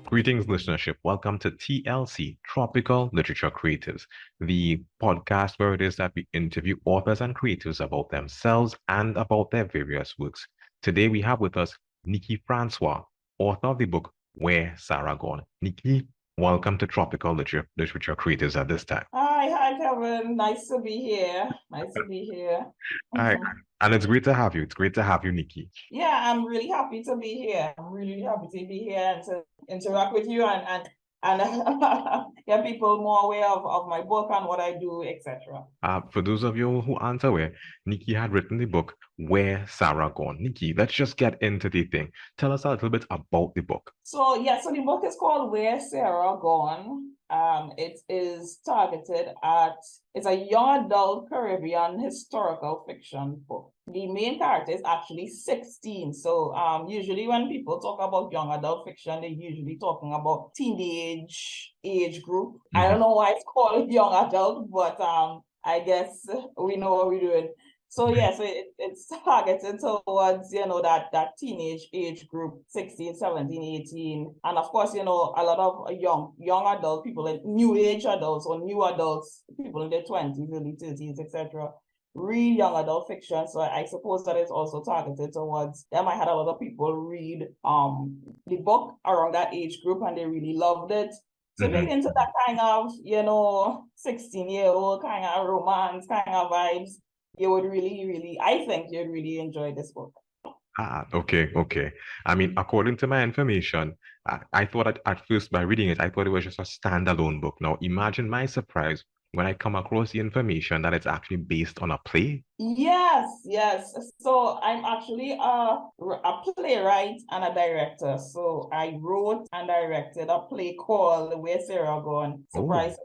Greetings, listenership. Welcome to TLC, Tropical Literature Creatives, the podcast where it is that we interview authors and creatives about themselves and about their various works. Today we have with us Niques Francois, author of the book Where Sarah Gone. Niques, welcome to Tropical Literature Creatives at this time. Hi, Kevin. Nice to be here. All right. And it's great to have you. It's great to have you, Niques. Yeah, I'm really happy to be here. I'm really happy to be here and to interact with you and get people more aware of my book and what I do, etc. For those of you who aren't aware, Niques had written the book Where Sarah Gone. Niques, let's just get into the thing. Tell us a little bit about the book. So the book is called Where Sarah Gone. It is targeted at, it's a young adult Caribbean historical fiction book. The main character is actually 16. So usually when people talk about young adult fiction, they're usually talking about teenage age group. Mm-hmm. I don't know why it's called young adult, but I guess we know what we're doing. So it's targeted towards, that teenage age group, 16, 17, 18. And of course, a lot of young adult people, like new age adults or new adults, people in their 20s, early 30s, etc. Read young adult fiction. So I suppose that it's also targeted towards them. I had a lot of people read the book around that age group and they really loved it. So being into that kind of, 16-year-old kind of romance, kind of vibes, you would I think you'd really enjoy this book. Okay. I mean, according to my information, I thought at first by reading it, I thought it was just a standalone book. Now, imagine my surprise when I come across the information that it's actually based on a play. Yes. So I'm actually a playwright and a director. So I wrote and directed a play called Where Sarah Gone. Surprise.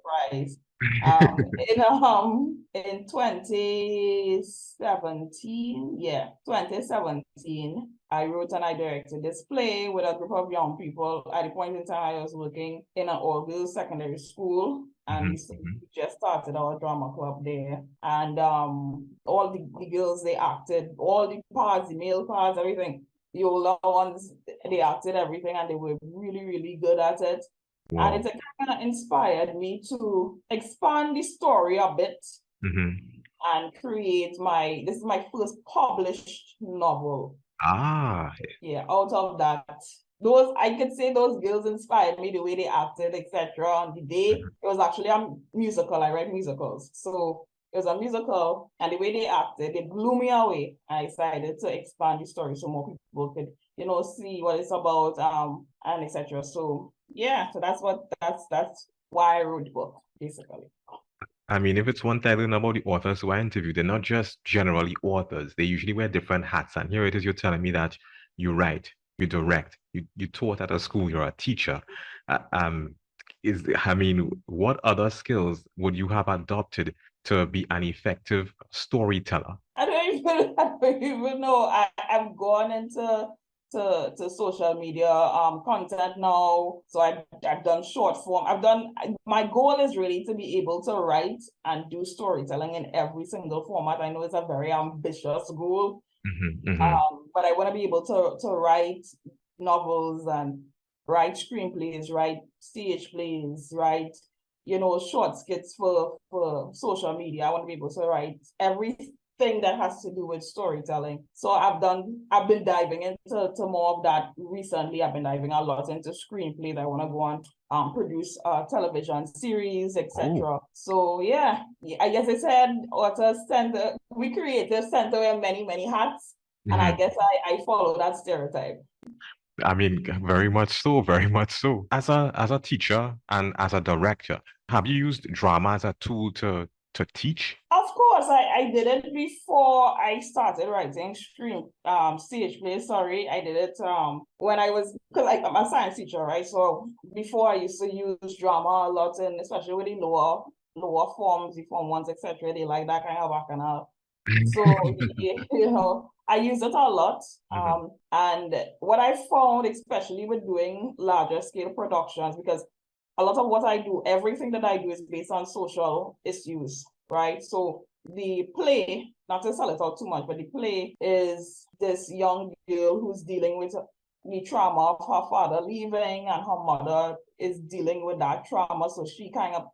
In 2017, I wrote and I directed this play with a group of young people. At the point in time, I was working in an all-girls secondary school, and we just started our drama club there. And all the girls, they acted, all the parts, the male parts, everything. The older ones, they acted everything, and they were really, really good at it. Wow. And it kind of inspired me to expand the story a bit and create this is my first published novel. Yeah, out of that. I could say those girls inspired me, the way they acted, etc. On the day, it was actually a musical. I write musicals. So it was a musical, and the way they acted, they blew me away. I decided to expand the story so more people could, see what it's about, and etc. So so that's why I wrote the book, basically. I mean, if it's one thing about the authors who I interviewed, they're not just generally authors. They usually wear different hats. And here it is, you're telling me that you write, you direct, you taught at a school, you're a teacher. What other skills would you have adopted to be an effective storyteller? I don't even know. I've gone into social media content now. So I've done short form. My goal is really to be able to write and do storytelling in every single format. I know it's a very ambitious goal, but I want to be able to write novels and write screenplays, write stage plays, write short skits for social media. I want to be able to write everything that has to do with storytelling. So I've been diving into more of that recently. I've been diving a lot into screenplays. I want to go on produce a television series, etc. So I guess I said we creators tend to wear many hats, and I guess I follow that stereotype. I mean, very much so. As a teacher and as a director, have you used drama as a tool to teach? Of course, I did it before I started writing stage plays. I did it when I was, because I'm a science teacher, right? So before I used to use drama a lot, and especially with the lower forms, the form ones, etc. They like that kind of bacchanal. So I use it a lot. And what I found, especially with doing larger scale productions, because a lot of what I do, everything that I do is based on social issues, right? So the play, not to sell it out too much, but the play is this young girl who's dealing with the trauma of her father leaving, and her mother is dealing with that trauma. So she kind of,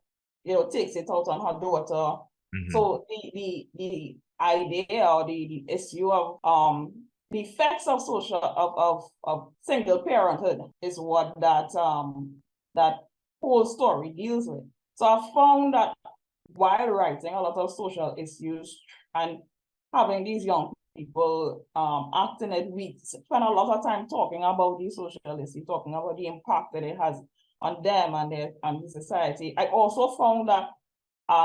takes it out on her daughter. So the idea or the issue of the effects of of single parenthood is what that whole story deals with. So I found that while writing a lot of social issues and having these young people acting it, we spend a lot of time talking about these social issues, talking about the impact that it has on them and the society. I also found that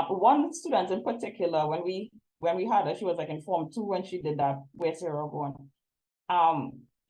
one student in particular, when we had her, she was like in Form 2 when she did that, where Sarah born.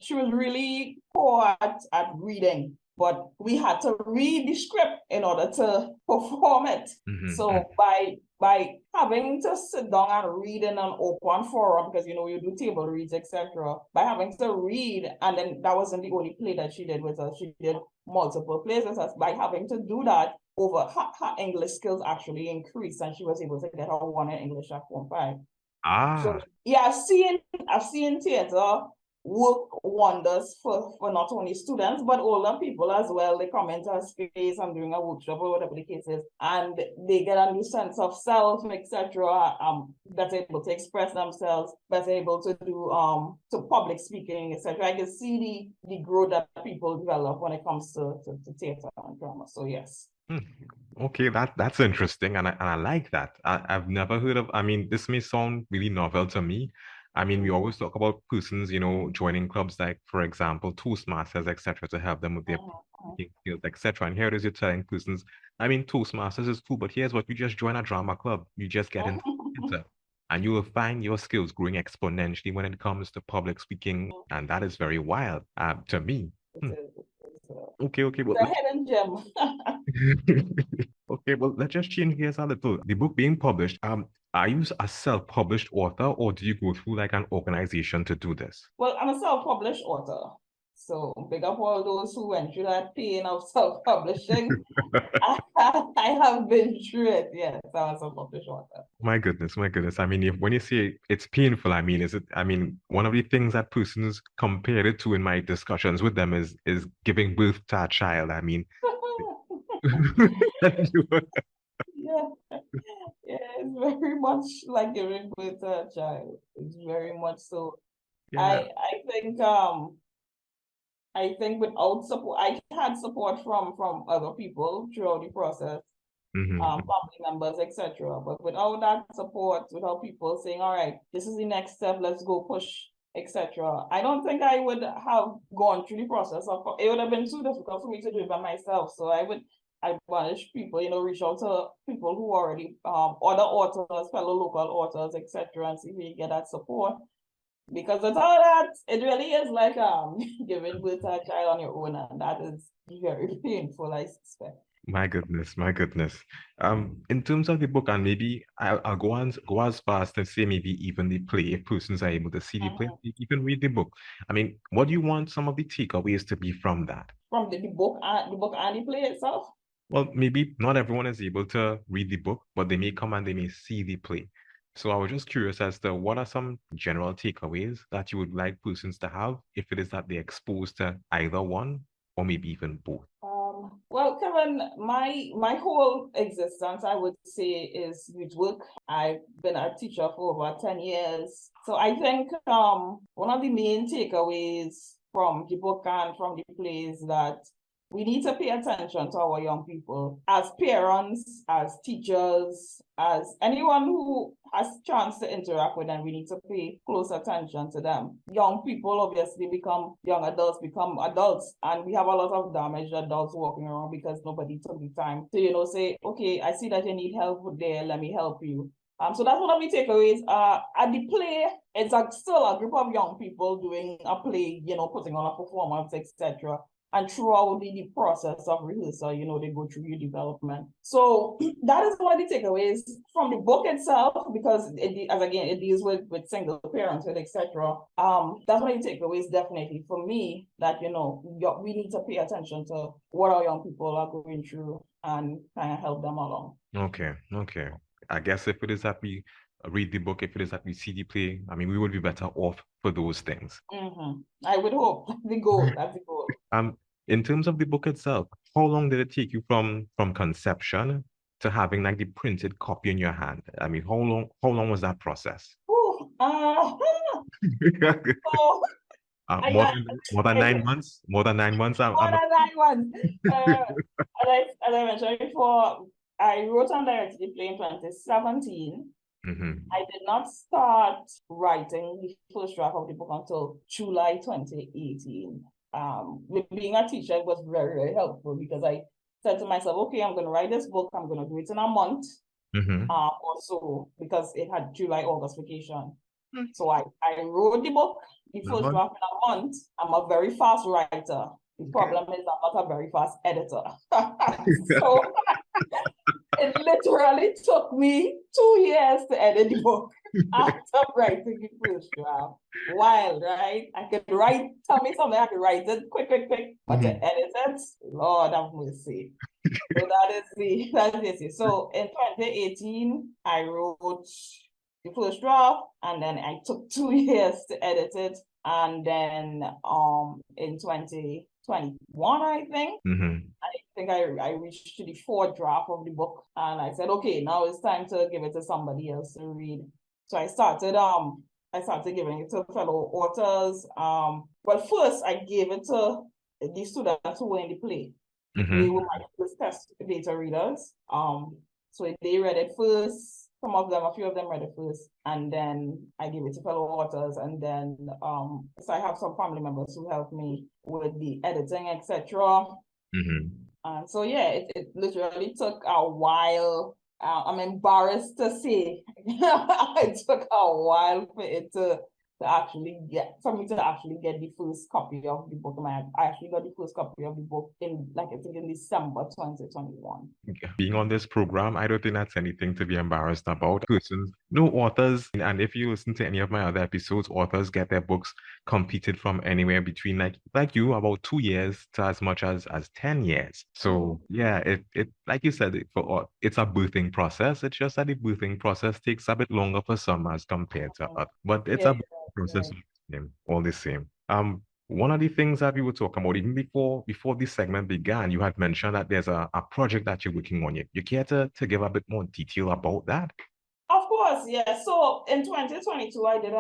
She was really poor at reading, but we had to read the script in order to perform it. So by having to sit down and read in an open forum, because you do table reads, etc., by having to read, and then that wasn't the only play that she did with us, she did multiple plays with us. By having to do that, over her English skills actually increased, and she was able to get her 1 in English at Form 5. So yeah, I've seen theater work wonders for not only students but older people as well. They come into a space, I'm doing a workshop or whatever the case is, and they get a new sense of self, etc. Better able to express themselves, better able to do to public speaking, etc. I can see the growth that people develop when it comes to theater and drama. So yes. Okay, that's interesting, and I like that. I've never heard of. I mean, this may sound really novel to me. I mean, we always talk about persons, joining clubs like, for example, Toastmasters, etc., to help them with their speaking skills, etc. And here it is, you're telling persons, I mean, Toastmasters is cool, but here's what: you just join a drama club, you just get into theater, and you will find your skills growing exponentially when it comes to public speaking, and that is very wild to me. Okay, well, it's a hidden gem. okay, well, let's just change gears a little. The book being published, are you a self-published author, or do you go through like an organization to do this? Well, I'm a self-published author. So big up all those who went through that pain of self-publishing. I have been through it, yes. I'm a self-published author. My goodness, my goodness. I mean, when you say it's painful, I mean, one of the things that persons compare it to in my discussions with them is giving birth to a child. I mean, yeah. Yeah, it's very much like giving birth to a child. It's very much so. yeah. I think without support, I had support from other people throughout the process, family members, etc. But without that support, without people saying, "All right, this is the next step, let's go push," etc., I don't think I would have gone through the process of. It would have been too difficult for me to do it by myself. So I advise people, reach out to people who already other authors, fellow local authors, etc., and see if you get that support. Because without that, it really is like giving birth to a child on your own, and that is very painful, I suspect. My goodness, my goodness. In terms of the book, and maybe I'll go as fast and say maybe even the play, if persons are able to see the play, even read the book. I mean, what do you want some of the takeaways to be from that? From the book and the play itself? Well, maybe not everyone is able to read the book, but they may come and they may see the play. So I was just curious as to what are some general takeaways that you would like persons to have if it is that they're exposed to either one or maybe even both. Well, Kevin, my whole existence, I would say, is youth work. I've been a teacher for over 10 years. So I think one of the main takeaways from the book and from the play is that we need to pay attention to our young people as parents, as teachers, as anyone who has a chance to interact with them. We need to pay close attention to them. Young people obviously become young adults, become adults, and we have a lot of damaged adults walking around because nobody took the time to, say, okay, I see that you need help there, let me help you. So that's one of the takeaways. At the play, it's still a group of young people doing a play, putting on a performance, etc. And throughout the process of rehearsal, you know, they go through your development. So that is one of the takeaways from the book itself, because it deals with single parenthood, etc. That's one of the takeaways definitely for me, that, you know, we need to pay attention to what our young people are going through and kind of help them along. Okay. I guess if it is that we read the book, if it is that we see the play, I mean, we would be better off for those things. I would hope. That's the goal. That's the goal. In terms of the book itself, how long did it take you from conception to having like the printed copy in your hand? I mean, how long was that process? So, More than 9 months? More than 9 months? More than 9 months. As I mentioned before, I wrote and directed the play in 2017. I did not start writing the first draft of the book until July 2018. Being a teacher was very, very helpful, because I said to myself, okay, I'm going to write this book. I'm going to do it in a month or so, because it had July, August vacation. So I wrote the book, the first draft, in a month. I'm a very fast writer. The problem is I'm not a very fast editor. So it literally took me 2 years to edit the book after writing the first draft. Wild, right? I could tell me something, I could write it quick, but to edit it, Lord have mercy. So that's it. So in 2018, I wrote the first draft, and then I took 2 years to edit it. And then in 2021, I think I reached to the fourth draft of the book, and I said, okay, now it's time to give it to somebody else to read. So I started giving it to fellow authors. Well, first I gave it to the students who were in the play. They were my first test beta readers. So they read it first. A few of them read it first, and then I gave it to fellow authors, and then so I have some family members who helped me with the editing, etc. And so yeah, it literally took a while. I'm embarrassed to say it took a while for me to actually get the first copy of the book. I actually got the first copy of the book in December 2021. Being on this program, I don't think that's anything to be embarrassed about. Persons, no authors, and if you listen to any of my other episodes, authors get their books completed from anywhere between like you, about 2 years to as much as 10 years. So yeah, it like you said, it's a birthing process. It's just that the birthing process takes a bit longer for some as compared to others. But it's a process all the same. One of the things that we were talking about, even before this segment began, you had mentioned that there's a project that you're working on. You care to give a bit more detail about that? Of course, yeah. So in 2022, I did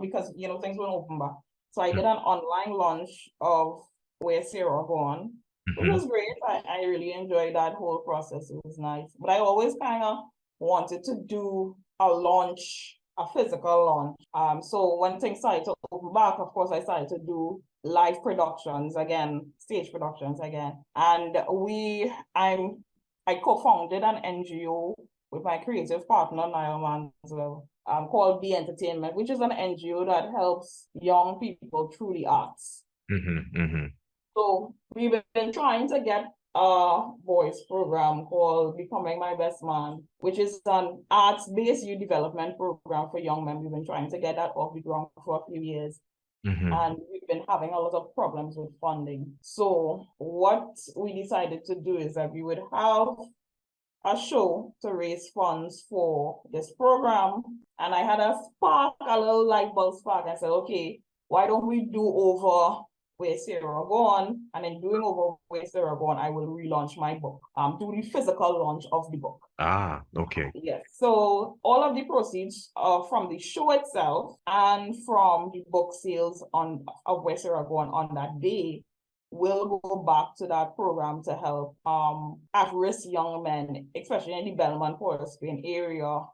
because things weren't open back. So I did an online launch of Where Sarah Gone, which was great. I really enjoyed that whole process. It was nice. But I always kind of wanted to do a physical launch. So when things started to open back, of course, I started to do live productions again, stage productions again. And I co-founded an NGO with my creative partner, Neel Latchman, called The Entertainment, which is an NGO that helps young people through the arts. So we've been trying to get a voice program called Becoming My Best Man, which is an arts-based youth development program for young men. We've been trying to get that off the ground for a few years. And we've been having a lot of problems with funding. So what we decided to do is that we would have a show to raise funds for this program. And I had a little light bulb spark. I said, okay, why don't we do over Where Sarah Gone? And in doing over Where Sarah Gone, I will relaunch my book, do the physical launch of the book. Okay. Yes. So all of the proceeds from the show itself and from the book sales of Where Sarah Gone on that day will go back to that program to help at-risk young men, especially in the Belmont, Port of Spain area,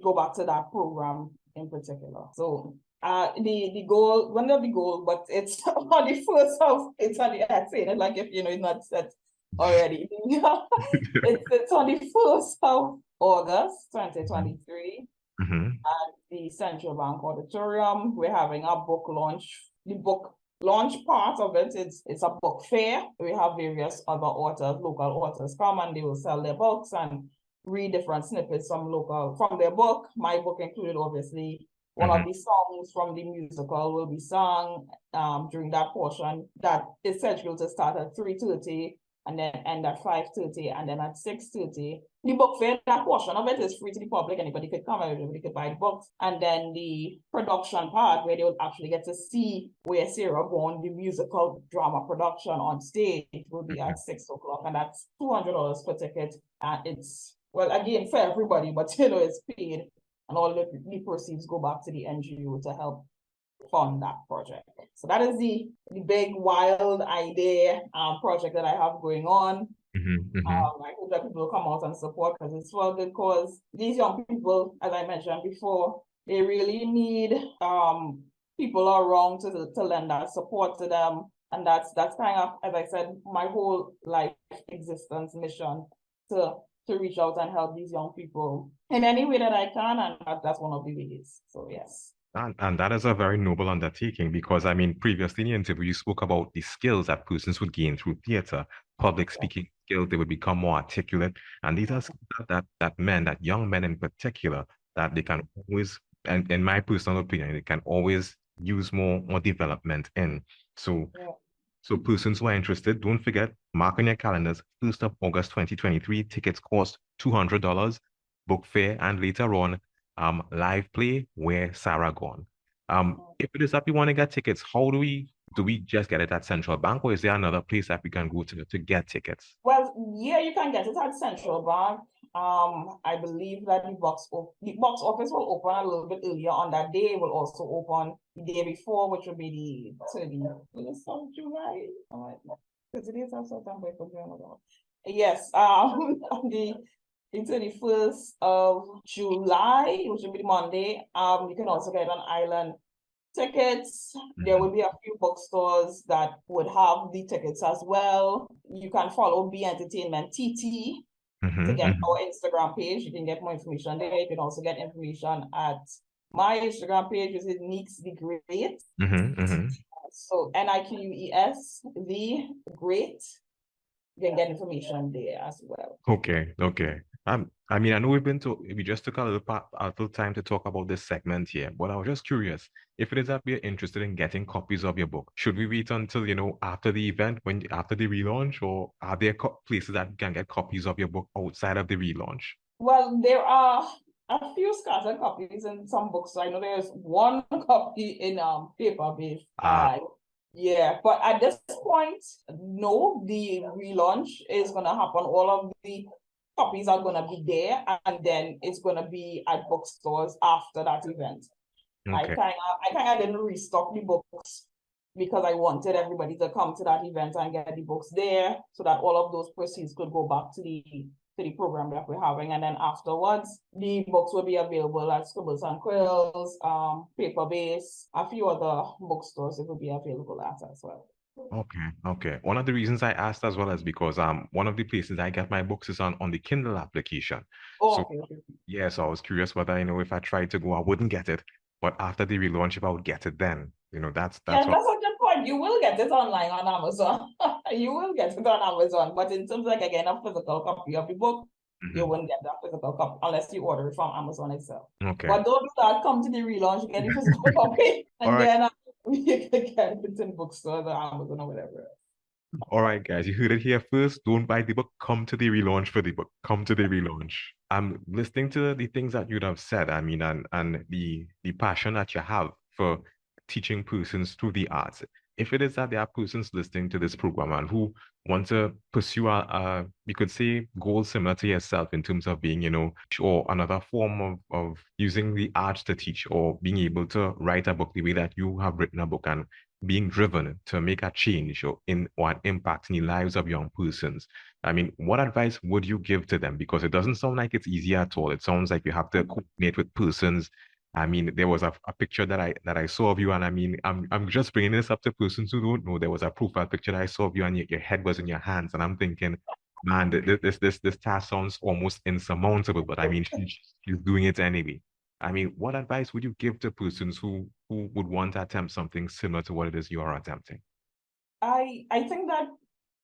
go back to that program in particular. So the goal, one of the goal, but it's on the first of, it's on the, I'd say it like if it's not set already. It's on the 1st of August 2023 at the Central Bank Auditorium. We're having a book launch. The book launch part of it, it's a book fair. We have various other authors, local authors come and they will sell their books and read different snippets from their book. My book included, obviously, one of the songs from the musical will be sung during that portion that is scheduled to start at 3:30 and then end at 5:30 and then at 6:30. The book fair, that portion of it is free to the public. Anybody could come, everybody could buy the books. And then the production part where they would actually get to see where Sarah Gone, the musical drama production on stage, will be at 6:00. And that's $200 per ticket. And it's, well, again, for everybody, but it's paid. And all the proceeds go back to the NGO to help fund that project. So that is the big wild idea project that I have going on. I hope that people will come out and support because it's for a good cause. These young people, as I mentioned before, they really need people around to lend that support to them. And that's kind of, as I said, my whole life existence mission to reach out and help these young people in any way that I can. And that's one of the ways. So yes. And that is a very noble undertaking because, I mean, previously in the interview, you spoke about the skills that persons would gain through theater, public speaking skills, they would become more articulate. And these are skills that young men in particular, that they can always, and in my personal opinion, they can always use more development in. So, so persons who are interested, don't forget, mark on your calendars, 1st of August 2023, tickets cost $200, book fair, and later on, live play where Sarah Gone. If it is that we want to get tickets, how do we just get it at Central Bank, or is there another place that we can go to get tickets? Well, yeah, you can get it at Central Bank. I believe that the box office will open a little bit earlier on that day. It will also open the day before, which will be the 30th of July. Because it is September. Yes, the 31st of July, which will be Monday. You can also get an island tickets. There will be a few bookstores that would have the tickets as well. You can follow B Entertainment TT to get our Instagram page. You can get more information there. You can also get information at my Instagram page, which is Niques the Great. So NIQUES the Great. You can get information there as well. Okay. I mean, I know we just took a little time to talk about this segment here, but I was just curious, if it is that we're interested in getting copies of your book, should we wait until, after the event, after the relaunch, or are there places that we can get copies of your book outside of the relaunch? Well, there are a few scattered copies in some books. I know there's one copy in paper-based. Yeah, but at this point, no, the relaunch is going to happen. All of the copies are going to be there, and then it's going to be at bookstores after that event. Okay. I kind of didn't restock the books because I wanted everybody to come to that event and get the books there so that all of those proceeds could go back to the program that we're having. And then afterwards, the books will be available at Scribbles and Quills, Paper Base, a few other bookstores it will be available at as well. Okay. One of the reasons I asked as well is because one of the places I get my books is on the Kindle application. Okay. Yeah, so I was curious whether, if I tried to go, I wouldn't get it. But after the relaunch, if I would get it then, that's that's a good point. You will get it online on Amazon. You will get it on Amazon. But in terms of again, a physical copy of the book, you wouldn't get that physical copy unless you order it from Amazon itself. Okay. But don't do that. Come to the relaunch, get the physical copy, and then you can get it in bookstores or Amazon or whatever. All right, guys, you heard it here first. Don't buy the book. Come to the relaunch for the book. Come to the relaunch. I'm listening to the things that you'd have said, I mean, and the passion that you have for teaching persons through the arts. If it is that there are persons listening to this program and who want to pursue you could say, goals similar to yourself in terms of being, or another form of using the arts to teach, or being able to write a book the way that you have written a book, and being driven to make a change or an impact in the lives of young persons. I mean, what advice would you give to them? Because it doesn't sound like it's easy at all. It sounds like you have to coordinate with persons. I mean, there was a picture that I saw of you, and I mean, I'm just bringing this up to persons who don't know. There was a profile picture that I saw of you, and your head was in your hands, and I'm thinking, man, this task sounds almost insurmountable. But I mean, she's doing it anyway. I mean, what advice would you give to persons who would want to attempt something similar to what it is you are attempting? I think that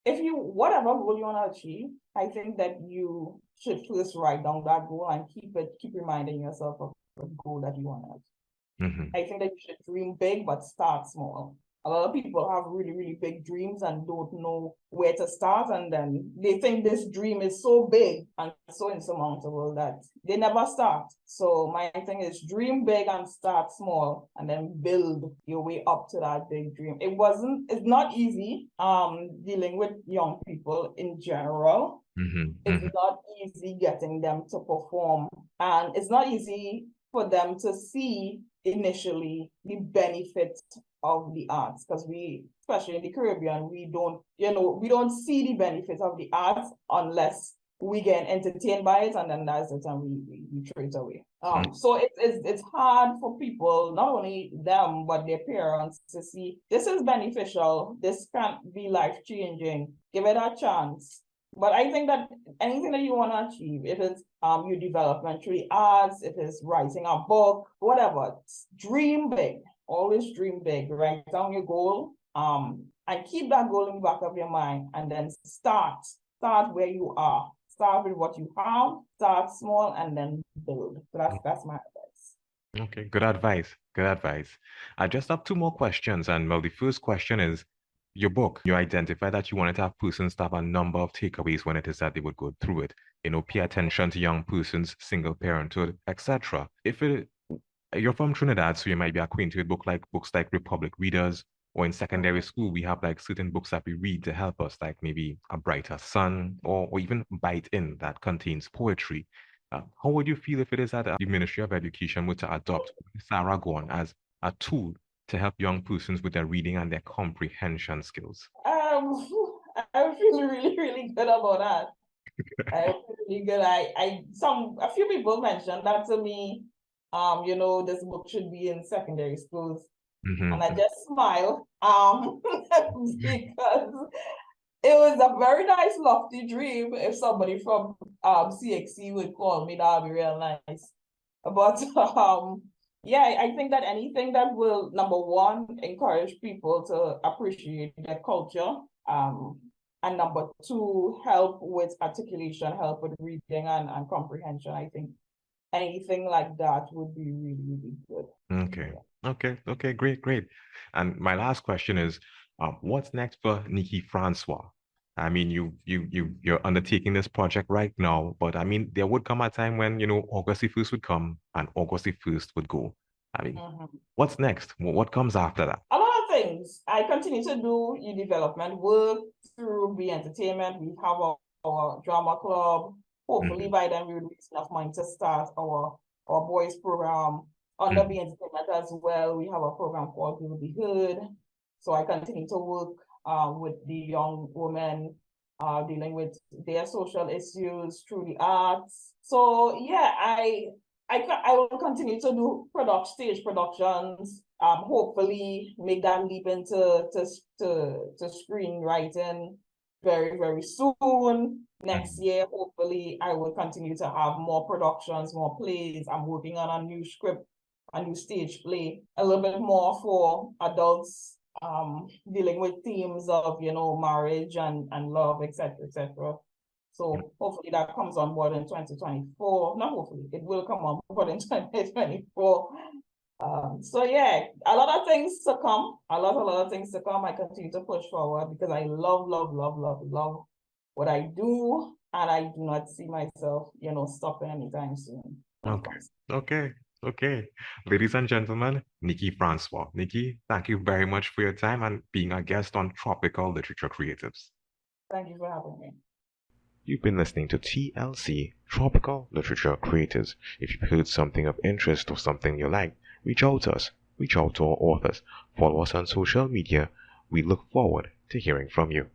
if you, whatever goal you want to achieve, I think that you should first write down that goal and keep reminding yourself of the goal that you want to achieve. Mm-hmm. I think that you should dream big, but start small. A lot of people have really, really big dreams and don't know where to start. And then they think this dream is so big and so insurmountable that they never start. So my thing is dream big and start small and then build your way up to that big dream. It's not easy dealing with young people in general. Mm-hmm. It's Mm-hmm. not easy getting them to perform. And it's not easy for them to see initially the benefits of the arts, because we, especially in the Caribbean, we don't see the benefits of the arts unless we get entertained by it, and then that's the time we throw it away. So it's hard for people, not only them but their parents, to see this is beneficial, this can be life-changing, give it a chance. But I think that anything that you want to achieve, if it's your developmentary arts, if it's writing a book, whatever, dream big. Always dream big. Write down your goal, and keep that goal in the back of your mind, and then start where you are. Start with what you have. Start small, and then build. So that's my advice. Okay, good advice. Good advice. I just have two more questions. And well, the first question is your book. You identify that you wanted to have persons to have a number of takeaways when it is that they would go through it. Pay attention to young persons, single parenthood, etc. You're from Trinidad, so you might be acquainted with books like Republic Readers, or in secondary school, we have like certain books that we read to help us, like maybe A Brighter Sun, or even Bite In that contains poetry. How would you feel if it is that the Ministry of Education were to adopt Saragon as a tool to help young persons with their reading and their comprehension skills? I feel really, really good about that. I feel really good. A few people mentioned that to me. This book should be in secondary schools. Mm-hmm. And I just smile because it was a very nice, lofty dream. If somebody from CXC would call me, that would be real nice. But yeah, I think that anything that will, number one, encourage people to appreciate their culture, and number two, help with articulation, help with reading and comprehension. I think anything like that would be really, really good. Okay. Okay. Great. And my last question is, what's next for Niques Francois? I mean, you're undertaking this project right now, but I mean, there would come a time when, August the 1st would come and August the 1st would go. I mean, what's next? What comes after that? A lot of things. I continue to do development work through Be Entertainment. We have our drama club. Hopefully by then we will reach enough money to start our boys program. Under Be Entertainment as well, we have a program called Will Be Heard. So I continue to work with the young women, dealing with their social issues through the arts. So yeah, I will continue to do stage productions. Hopefully make that leap into screenwriting very, very soon. Next year, hopefully, I will continue to have more productions, more plays. I'm working on a new script, a new stage play, a little bit more for adults, dealing with themes of, marriage and love, etc., etc. So hopefully that comes on board in 2024. Not hopefully, it will come on board in 2024. So yeah, a lot of things to come. A lot of things to come. I continue to push forward because I love what I do, and I do not see myself, stopping anytime soon. Okay. Ladies and gentlemen, Niques Francois. Niques, thank you very much for your time and being a guest on Tropical Literature Creatives. Thank you for having me. You've been listening to TLC, Tropical Literature Creatives. If you've heard something of interest or something you like, reach out to us. Reach out to our authors. Follow us on social media. We look forward to hearing from you.